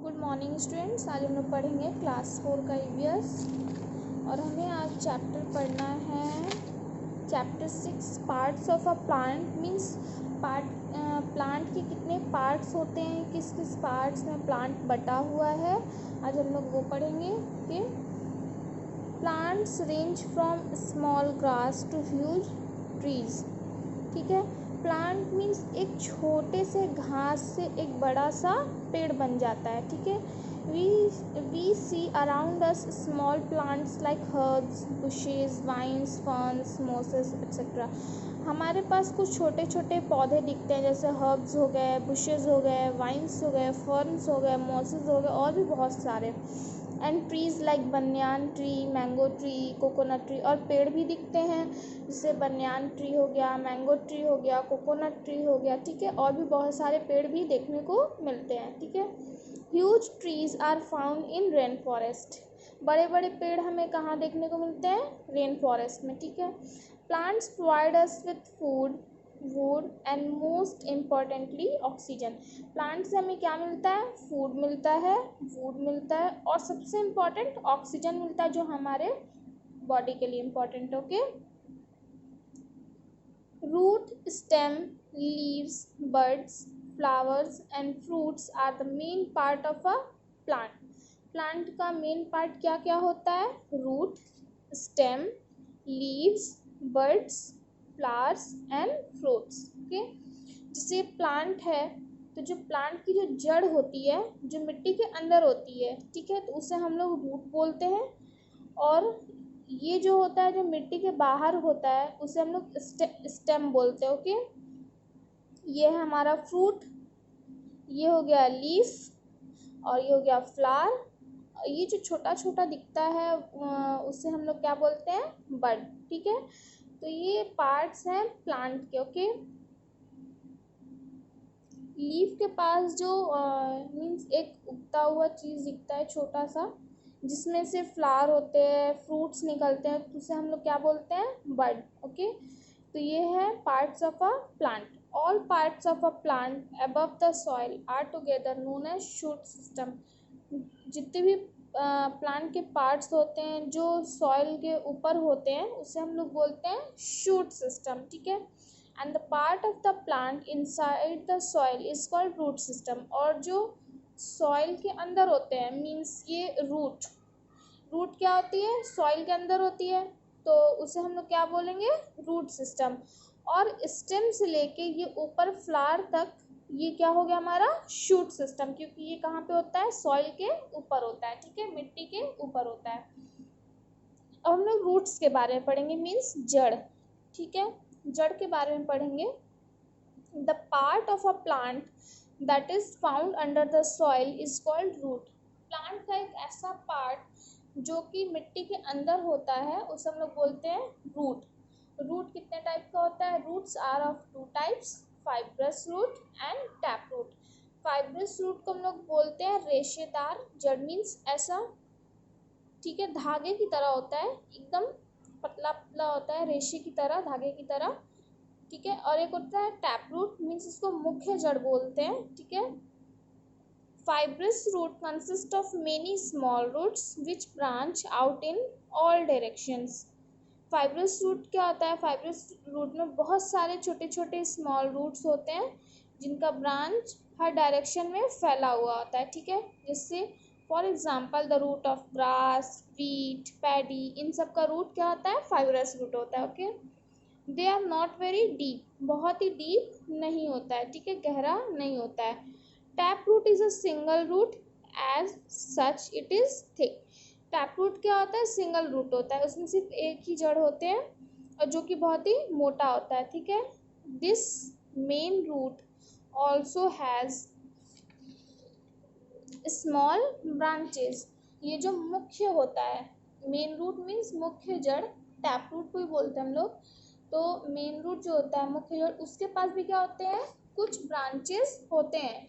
Good morning students. आज हम लोग पढ़ेंगे क्लास 4 का ईवीएस और हमें आज चैप्टर पढ़ना है chapter 6 parts of a plant. Means plant के कितने पार्ट्स होते हैं, किस किस पार्ट्स में प्लांट बटा हुआ है। आज हम लोग वो पढ़ेंगे कि plants range from small grass to huge trees. ठीक है, प्लांट मीन्स एक छोटे से घास से एक बड़ा सा पेड़ बन जाता है। ठीक है, we see around us small plants like herbs, bushes, vines, ferns, mosses etcetera. हमारे पास कुछ छोटे छोटे पौधे दिखते हैं, जैसे हर्ब्स हो गए, बुशेस हो गए, वाइन्स हो गए, फर्न्स हो गए, मोसेस हो गए, और भी बहुत सारे। And trees like banyan tree, mango tree, coconut tree. और पेड़ भी दिखते हैं, जैसे बनियान ट्री हो गया, मैंगो ट्री हो गया, कोकोनट ट्री हो गया। ठीक है, और भी बहुत सारे पेड़ भी देखने को मिलते हैं। ठीक है, huge trees are found in rain forest. बड़े बड़े पेड़ हमें कहाँ देखने को मिलते हैं? रेन फॉरेस्ट में। ठीक है, plants provide us with food, would and most importantly oxygen. Plant से हमें क्या मिलता है? फूड मिलता है, वुड मिलता है, और सबसे इम्पॉर्टेंट ऑक्सीजन मिलता है, जो हमारे बॉडी के लिए important. Okay, root, stem, leaves, buds, flowers and fruits are the main part of a plant. Plant का मेन पार्ट क्या क्या होता है? Root, stem, leaves, buds, flowers and fruits. Okay, जैसे प्लांट है तो जो प्लांट की जो जड़ होती है, जो मिट्टी के अंदर होती है, ठीक है, तो उसे हम लोग रूट बोलते हैं। और ये जो होता है, जो मिट्टी के बाहर होता है, उसे हम लोग स्टेम बोलते हैं। ओके, ये है हमारा फ्रूट, ये हो गया लीफ, और ये हो गया फ्लावर। ये जो छोटा छोटा दिखता है उसे हम लोग क्या बोलते हैं? बड। ठीक है, तो ये पार्ट्स हैं प्लांट के। ओके, लीफ के पास जो मीन्स एक उगता हुआ चीज़ दिखता है छोटा सा, जिसमें से फ्लावर होते हैं, फ्रूट्स निकलते हैं, तो उसे हम लोग क्या बोलते हैं? बड। ओके, तो ये है parts of a plant. All parts of a plant above the soil are together known as shoot system. जितने भी प्लांट के पार्ट्स होते हैं जो सॉइल के ऊपर होते हैं, उसे हम लोग बोलते हैं शूट सिस्टम। ठीक है, and the part of the plant inside the soil is called root system. और जो सॉइल के अंदर होते हैं, मीन्स ये रूट, रूट क्या होती है? सॉइल के अंदर होती है, तो उसे हम लोग क्या बोलेंगे? Root system. और स्टेम से लेके ये ऊपर फ्लावर तक, ये क्या हो गया हमारा? शूट सिस्टम, क्योंकि ये कहाँ पे होता है? सॉइल के ऊपर होता है। ठीक है, मिट्टी के ऊपर होता है। अब हम लोग रूट्स के बारे में पढ़ेंगे, मीन्स जड़। ठीक है, जड़ के बारे में पढ़ेंगे। The part of a plant that is found under the soil is called root. Plant का एक ऐसा पार्ट जो कि मिट्टी के अंदर होता है, उसे हम लोग बोलते हैं रूट। रूट कितने टाइप का होता है? Roots are of two types, fibrous root and tap root. Fibrous root को हम लोग बोलते हैं रेशेदार जड़, मीन्स ऐसा, ठीक है, धागे की तरह होता है, एकदम पतला पतला होता है, रेशे की तरह, धागे की तरह। ठीक है, और एक होता है टैप रूट, मीन्स इसको मुख्य जड़ बोलते हैं। ठीक है, fibrous root consist of many small roots which branch out in all directions. fibrous root क्या होता है? fibrous root में बहुत सारे छोटे छोटे small roots होते हैं, जिनका ब्रांच हर डायरेक्शन में फैला हुआ होता है। ठीक है, जिससे for example the root of grass, wheat, paddy, इन सब का रूट क्या होता है? fibrous root होता है। Okay, they are not very deep, बहुत ही डीप नहीं होता है। ठीक है, गहरा नहीं होता है। Tap root is a single root, as such it is thick. Tap root क्या होता है? सिंगल रूट होता है, उसमें सिर्फ एक ही जड़ होते हैं, और जो कि बहुत ही मोटा होता है। ठीक है, this main root also has small branches. ये जो मुख्य होता है, मेन रूट मीन्स मुख्य जड़, टैप रूट को ही बोलते हैं हम लोग। तो मेन रूट जो होता है, मुख्य जड़, उसके पास भी क्या होते हैं? कुछ ब्रांचेस होते हैं।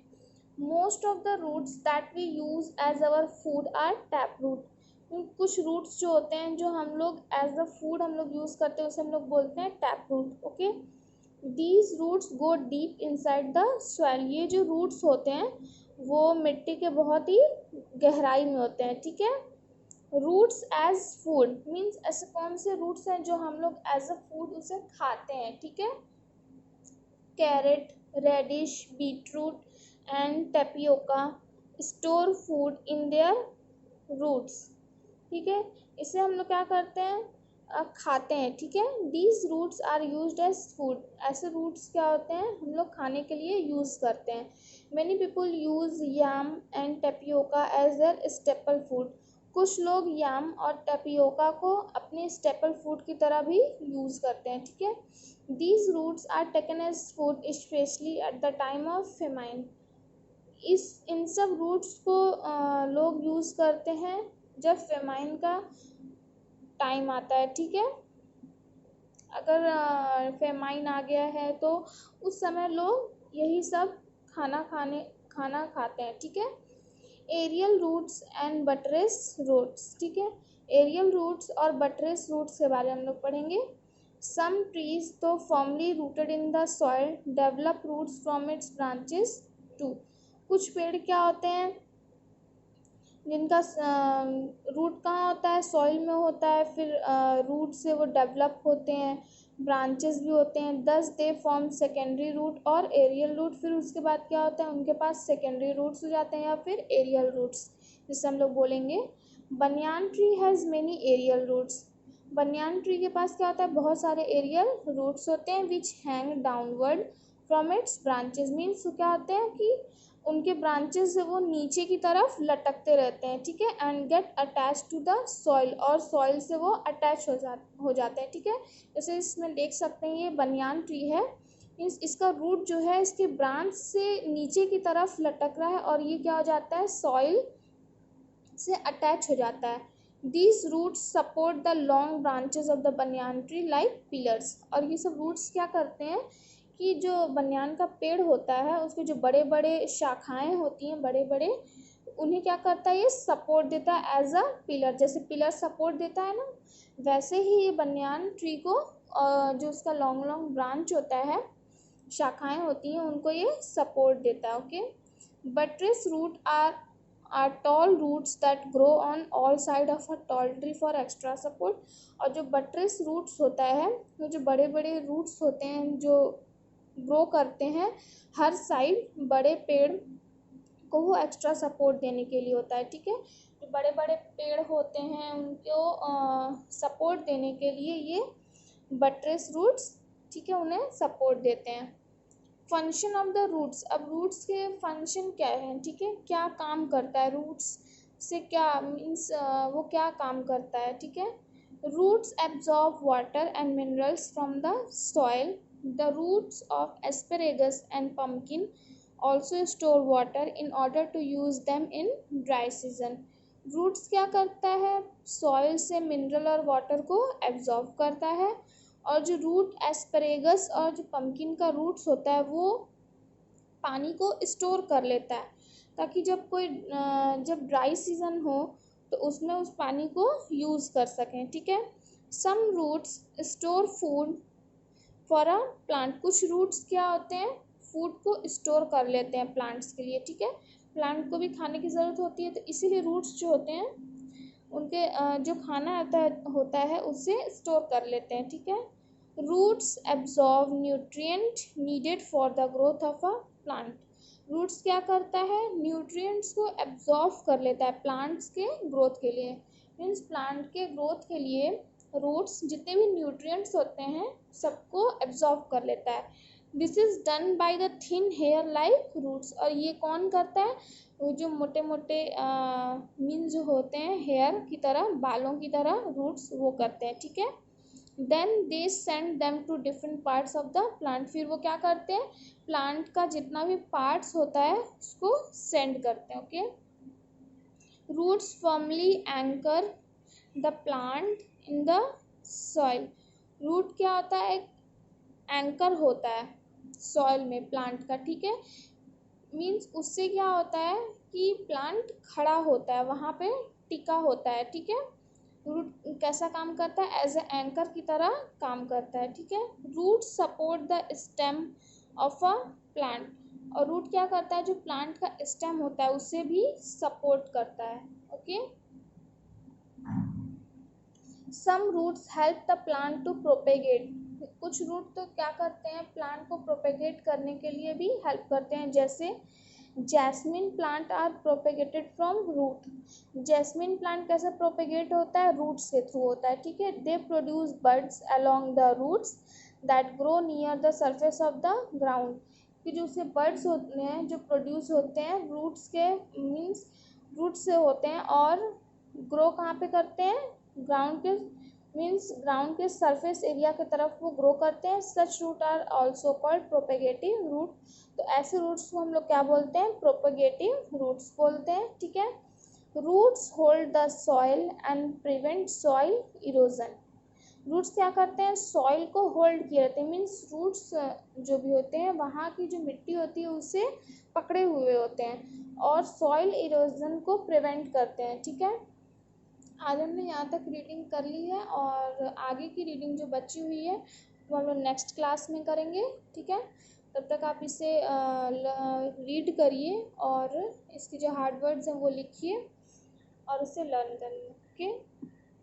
Most of the roots that we use as our food are tap root. कुछ रूट्स जो होते हैं, जो हम लोग एज अ फूड हम लोग यूज करते हैं, उसे हम लोग बोलते हैं tap root. Okay, these roots go deep inside the soil. ये जो रूट्स होते हैं वो मिट्टी के बहुत ही गहराई में होते हैं, ठीक है। रूट्स एज फूड मीन्स ऐसे कौन से रूट्स हैं जो हम लोग एज अ फूड उसे खाते हैं, ठीक है। Carrot, radish, beetroot and tapioca store food in their roots, ठीक है। इसे हम लोग क्या करते हैं, खाते हैं, ठीक है। These roots are used as food, ऐसे रूट्स क्या होते हैं हम लोग खाने के लिए यूज़ करते हैं। Many people use yam and tapioca as their staple food, कुछ लोग याम और टेपियोका को अपने स्टेपल फूड की तरह भी यूज़ करते हैं, ठीक है। These roots are taken as food specially at the time of famine, इन सब रूट्स को लोग यूज़ करते हैं जब फेमाइन का टाइम आता है, ठीक है। अगर फेमाइन आ गया है तो उस समय लोग यही सब खाना खाते हैं, ठीक है। Aerial roots and buttress roots, ठीक है। एरियल रूट्स और बटरेस रूट्स के बारे में हम लोग पढ़ेंगे। Some trees to firmly rooted in the soil develop roots from its branches too, कुछ पेड़ क्या होते हैं जिनका रूट कहाँ होता है, सॉइल में होता है, फिर रूट से वो डेवलप होते हैं, ब्रांचेस भी होते हैं, दस दे फॉर्म सेकेंडरी रूट और एरियल रूट, फिर उसके बाद क्या होता है उनके पास सेकेंडरी रूट्स हो जाते हैं या फिर एरियल रूट्स, जिससे हम लोग बोलेंगे banyan tree has many aerial roots, banyan tree के पास क्या होता है बहुत सारे एरियल रूट्स होते हैं, which hang downward from its branches, means क्या होते हैं कि उनके ब्रांचेस से वो नीचे की तरफ लटकते रहते हैं, ठीक है। And get attach to the soil, और सॉइल से वो अटैच हो जाते हैं, ठीक है। जैसे इसमें देख सकते हैं ये बनियान ट्री है, मीन्स इसका रूट जो है इसके ब्रांच से नीचे की तरफ लटक रहा है और ये क्या हो जाता है सॉइल से अटैच हो जाता है। These roots support the long branches of the banyan tree like pillars, और ये सब रूट्स क्या करते हैं कि जो बनियान का पेड़ होता है उसके जो बड़े बड़े शाखाएं होती हैं बड़े बड़े, उन्हें क्या करता है ये सपोर्ट देता है एज अ पिलर, जैसे पिलर सपोर्ट देता है ना, वैसे ही ये बनियान ट्री को जो उसका लॉन्ग लॉन्ग ब्रांच होता है शाखाएं होती हैं उनको ये सपोर्ट देता है, okay. Buttress root are tall roots that grow on all side of a tall tree for extra support, और जो बट्रेस रूट्स होता है वो जो बड़े बड़े रूट्स होते हैं जो ग्रो करते हैं हर साइड बड़े पेड़ को वो एक्स्ट्रा सपोर्ट देने के लिए होता है, ठीक है। जो बड़े बड़े पेड़ होते हैं उनको सपोर्ट देने के लिए ये बट्रेस रूट्स, ठीक है, उन्हें सपोर्ट देते हैं। फंक्शन ऑफ द रूट्स, अब रूट्स के फंक्शन क्या है, ठीक है, क्या काम करता है रूट्स से, क्या मीन्स वो क्या काम करता है, ठीक है। Roots absorb water and minerals from the soil, the roots of asparagus and pumpkin also store water in order to use them in dry season. Roots क्या करता है सॉइल से मिनरल और वाटर को एब्जॉर्ब करता है, और जो रूट एस्परेगस और जो पम्पकिन का रूट्स होता है वो पानी को स्टोर कर लेता है, ताकि जब ड्राई सीजन हो तो उसमें उस पानी को यूज़ कर सकें, ठीक है। Some roots store food for a plant, कुछ रूट्स क्या होते हैं फूड को स्टोर कर लेते हैं प्लांट्स के लिए, ठीक है। प्लांट को भी खाने की ज़रूरत होती है तो इसीलिए रूट्स जो होते हैं उनके जो खाना होता है उससे स्टोर कर लेते हैं, ठीक है। Roots absorb nutrient needed for the growth of a plant, roots क्या करता है न्यूट्रिएंट्स को एब्जॉर्ब कर लेता है प्लांट्स के ग्रोथ के लिए, मीन्स प्लांट के ग्रोथ के लिए रूट्स जितने भी न्यूट्रिएंट्स होते हैं सबको एब्जॉर्ब कर लेता है। This is done by the thin hair like roots, और ये कौन करता है वो जो मोटे मोटे मीन्स जो होते हैं हेयर की तरह बालों की तरह रूट्स वो करते हैं, ठीक है। Then they send them to different parts of the plant, फिर वो क्या करते हैं प्लांट का जितना भी पार्ट्स होता है उसको सेंड करते हैं, okay. Roots firmly anchor the plant in the soil, root क्या होता है एंकर होता है सॉइल में प्लांट का, ठीक है। मीन्स उससे क्या होता है कि प्लांट खड़ा होता है वहाँ पे टिका होता है, ठीक है। रूट कैसा काम करता है एज ए एंकर की तरह काम करता है, ठीक है। Root support the stem of a plant, और रूट क्या करता है, जो प्लांट का स्टेम होता है उसे भी सपोर्ट करता है। Okay, some roots help the plant to propagate, कुछ रूट तो क्या करते हैं, प्लांट को प्रोपेगेट करने के लिए भी हेल्प करते हैं, जैसे jasmine plant are propagated from root. Jasmine plant कैसे प्रोपेगेट होता है, रूट्स के थ्रू होता है, ठीक है। They produce buds along the roots that grow near the surface of the ground, कि जो उससे बड्स होते हैं जो प्रोड्यूस होते हैं रूट्स के, मीन्स रूट से होते हैं, और ग्रो कहाँ पे करते हैं, ग्राउंड के, मीन्स ग्राउंड के सरफेस एरिया की तरफ वो ग्रो करते हैं। Such root are also called propagative root, तो ऐसे रूट्स को हम लोग क्या बोलते हैं, प्रोपेगेटिव रूट्स बोलते हैं, ठीक है। Roots hold the soil and prevent soil erosion, roots क्या करते हैं, सॉइल को होल्ड किए रहते हैं, मीन्स रूट्स जो भी होते हैं वहाँ की जो मिट्टी होती है उसे पकड़े हुए होते हैं और सॉइल इरोजन को प्रिवेंट करते हैं, ठीक है। आज हमने यहाँ तक रीडिंग कर ली है और आगे की रीडिंग जो बची हुई है वो हम लोग नेक्स्ट क्लास में करेंगे, ठीक है। तब तक आप इसे रीड करिए और इसके जो हार्ड वर्ड्स हैं वो लिखिए और उसे लर्न करिए, ओके।